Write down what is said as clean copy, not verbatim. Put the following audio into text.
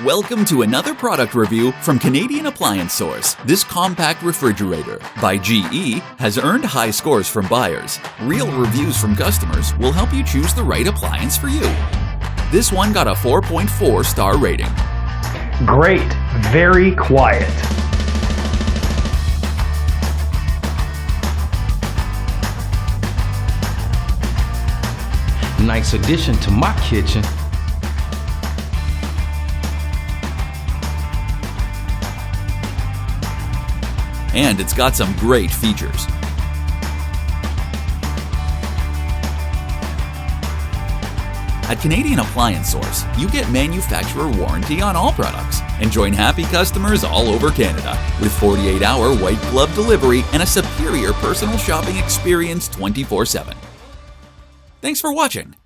Welcome to another product review from Canadian Appliance Source. This compact refrigerator by GE has earned high scores from buyers. Real reviews from customers will help you choose the right appliance for you. This one got a 4.4 star rating. Great, very quiet. Nice addition to my kitchen. And it's got some great features. At Canadian Appliance Source, you get manufacturer warranty on all products and join happy customers all over Canada with 48-hour white glove delivery and a superior personal shopping experience 24/7. Thanks for watching.